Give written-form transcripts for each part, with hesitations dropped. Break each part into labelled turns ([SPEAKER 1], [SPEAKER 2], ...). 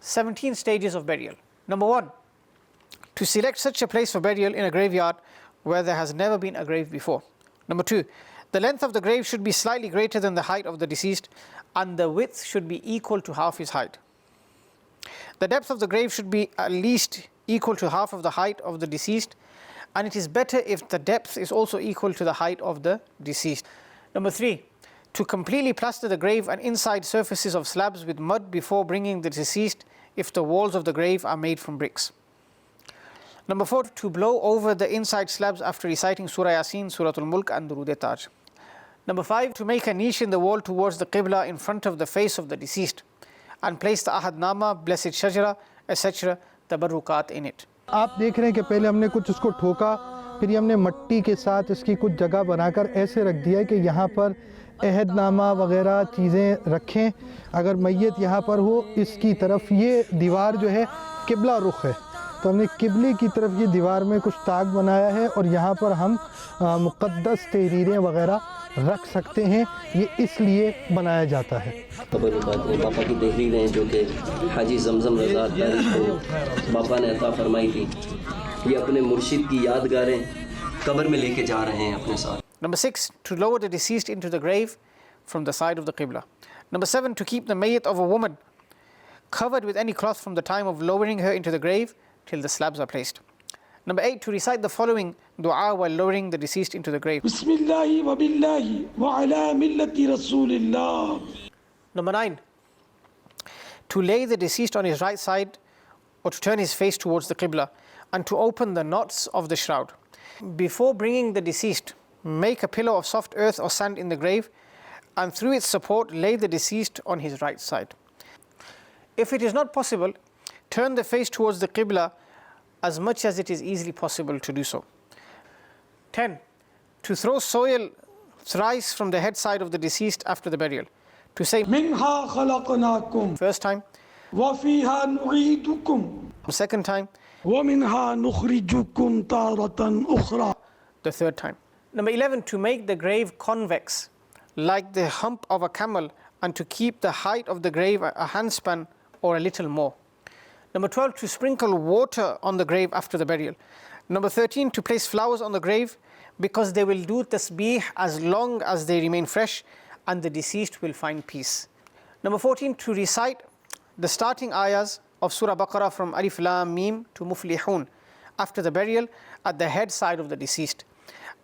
[SPEAKER 1] 17 stages of burial. Number 1, to select such a place for burial in a graveyard where there has never been a grave before. Number 2, the length of the grave should be slightly greater than the height of the deceased, and the width should be equal to half his height. The depth of the grave should be at least equal to half of the height of the deceased, and it is better if the depth is also equal to the height of the deceased. Number 3, to completely plaster the grave and inside surfaces of slabs with mud before bringing the deceased if the walls of the grave are made from bricks. Number 4, to blow over the inside slabs after reciting Surah Yasin, Surah Al-Mulk and Durood Taj. Number 5, to make a niche in the wall towards the Qibla in front of the face of the deceased and place the Ahadnama, Blessed Shajara, etc. tabarrukat in it.
[SPEAKER 2] आप देख रहे हैं कि पहले हमने कुछ उसको ठोका, फिर हमने मिट्टी के साथ इसकी कुछ जगह बनाकर ऐसे रख दिया है कि यहाँ पर अहदनामा वगैरह चीज़ें रखें। अगर मैयत यहाँ पर हो, इसकी तरफ ये दीवार जो है किबला रुख है, तो हमने किबले की तरफ ये दीवार में कुछ ताक बनाया है और यहाँ पर हम मुक़द्दस तहरीरें वगैरह रख सकते हैं। ये इसलिए बनाया जाता है।
[SPEAKER 3] पापा की तहरीरें जो कि हाजी जमजम रज़ा अत्तारी को पापा ने अता फरमाई थी, ये अपने मुर्शिद की यादगारें कब्र में लेके जा रहे हैं अपने साथ।
[SPEAKER 1] Number 6, to lower the deceased into the grave from the side of the Qibla. Number 7, to keep the mayyit of a woman covered with any cloth from the time of lowering her into the grave till the slabs are placed. Number 8, to recite the following dua while lowering the deceased into the grave.
[SPEAKER 4] Bismillahi wa billahi wa ala millati Rasulillah.
[SPEAKER 1] Number 9, to lay the deceased on his right side or to turn his face towards the Qibla and to open the knots of the shroud. Before bringing the deceased, make a pillow of soft earth or sand in the grave and through its support lay the deceased on his right side. If it is not possible, turn the face towards the Qibla as much as it is easily possible to do so. 10, to throw soil thrice from the head side of the deceased after the burial. To say
[SPEAKER 4] Minha khalaqnakum
[SPEAKER 1] first time,
[SPEAKER 4] wa fiha nu'idukum
[SPEAKER 1] second time,
[SPEAKER 4] wa minha nukhrijukum taratan ukhra.
[SPEAKER 1] the third time. Number 11, to make the grave convex like the hump of a camel and to keep the height of the grave a handspan or a little more. Number 12, to sprinkle water on the grave after the burial. Number 13, to place flowers on the grave because they will do tasbih as long as they remain fresh and the deceased will find peace. Number 14, to recite the starting ayahs of Surah Baqarah from Alif Lam Mim to Muflihun after the burial at the head side of the deceased,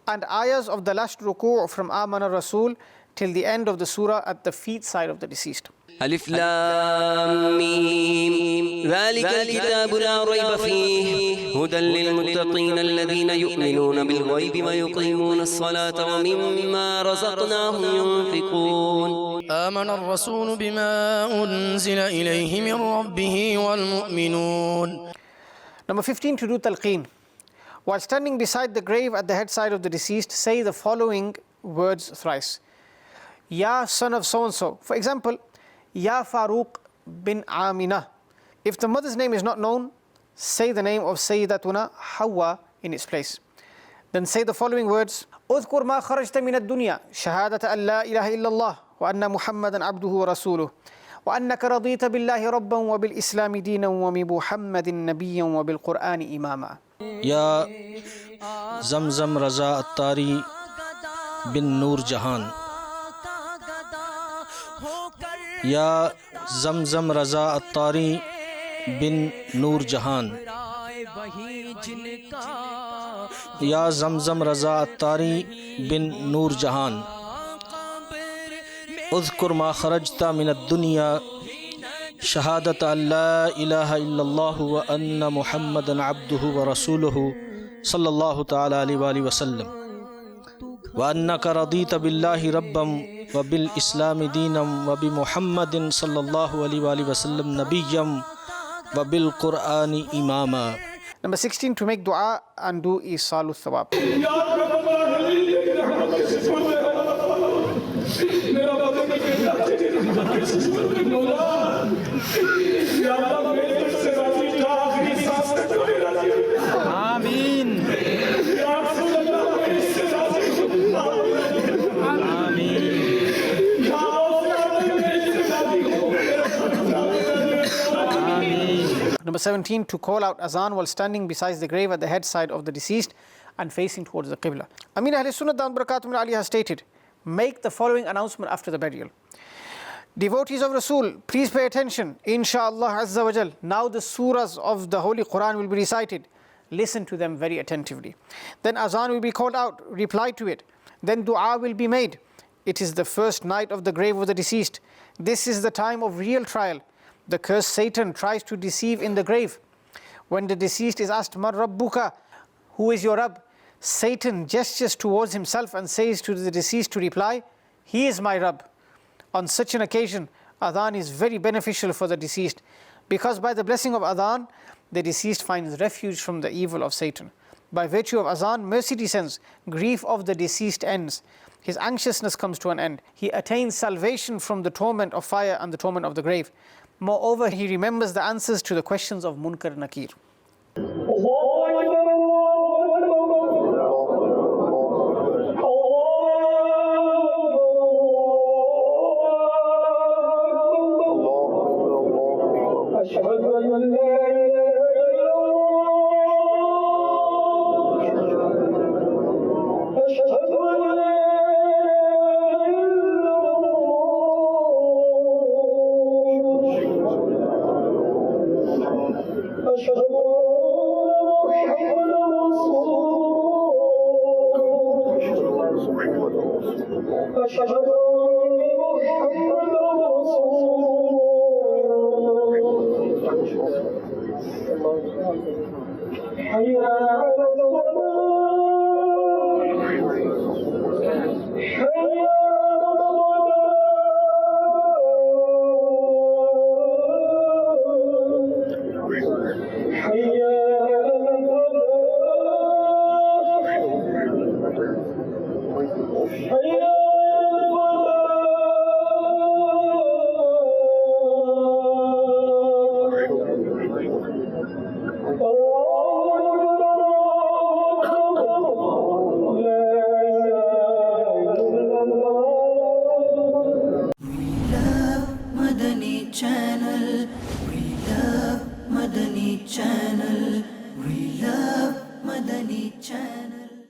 [SPEAKER 1] and ayahs of the last ruku' from Amana Rasul till the end of the surah at the feet side of the deceased.
[SPEAKER 3] ألف لام ميم ذلك الكتاب لا ريب فيه هدى للمتقين الذين يؤمنون بالغيب ويقيمون الصلاة ومما رزقناهم ينفقون
[SPEAKER 5] آمن الرسول بما أنزل إليه من ربه والمؤمنون.
[SPEAKER 1] Number 15, to do talqeen. While standing beside the grave at the head side of the deceased, say the following words thrice. Ya son of so-and-so. For example, Ya Faruq bin Amina. If the mother's name is not known, say the name of Sayyidatuna Hawa in its place. Then say the following words. اذكر ما خرجت من الدنيا شهادة أن لا إله إلا الله وأن محمدا عبده ورسوله وأنك رضيت بالله ربا وبالإسلام دينا وبمحمد نبيا وبالقرآن إماما.
[SPEAKER 5] या जमजम रज़ा अत्तारी बिन नूर जहान. या जमजम रज़ा अत्तारी बिन नूर जहान. या जमजम रज़ा अत्तारी बिन नूर जहान. उज़्कुर मा खरजता मिनद दुनिया शहादत अल्ला इलाहा इल्लल्लाह व अन्ना मुहम्मदन अब्दुहु व रसूलुहु सल्लल्लाहु तआला अलैहि वसल्लम व अन्नका रदीत बिल्लाहि रब्बम व बिल इस्लामी दीनम व बि मुहम्मदिन सल्लल्लाहु अलैहि वसल्लम नबिय्यम व bill Kuranyi Imama.
[SPEAKER 1] Number 16, to make dua and do isalu thawab. Number 17, to call out azan while standing beside the grave at the head side of the deceased and facing towards the Qibla. Amir Ahl Sunnah Dawud Barakatuh Ali has stated, make the following announcement after the burial. Devotees of Rasul, please pay attention. Insha'Allah Azza wa Jal, now the surahs of the Holy Quran will be recited. Listen to them very attentively. Then azan will be called out, reply to it. Then dua will be made. It is the first night of the grave of the deceased. This is the time of real trial. The cursed Satan tries to deceive in the grave. When the deceased is asked, Man Rabbuka, who is your Rabb? Satan gestures towards himself and says to the deceased to reply, He is my Rabb. On such an occasion, adhan is very beneficial for the deceased, because by the blessing of adhan, the deceased finds refuge from the evil of Satan. By virtue of azan, mercy descends, grief of the deceased ends, his anxiousness comes to an end, he attains salvation from the torment of fire and the torment of the grave. Moreover, he remembers the answers to the questions of Munkar and Nakir.
[SPEAKER 6] Madani Channel, we love Madani Channel, we love Madani Channel.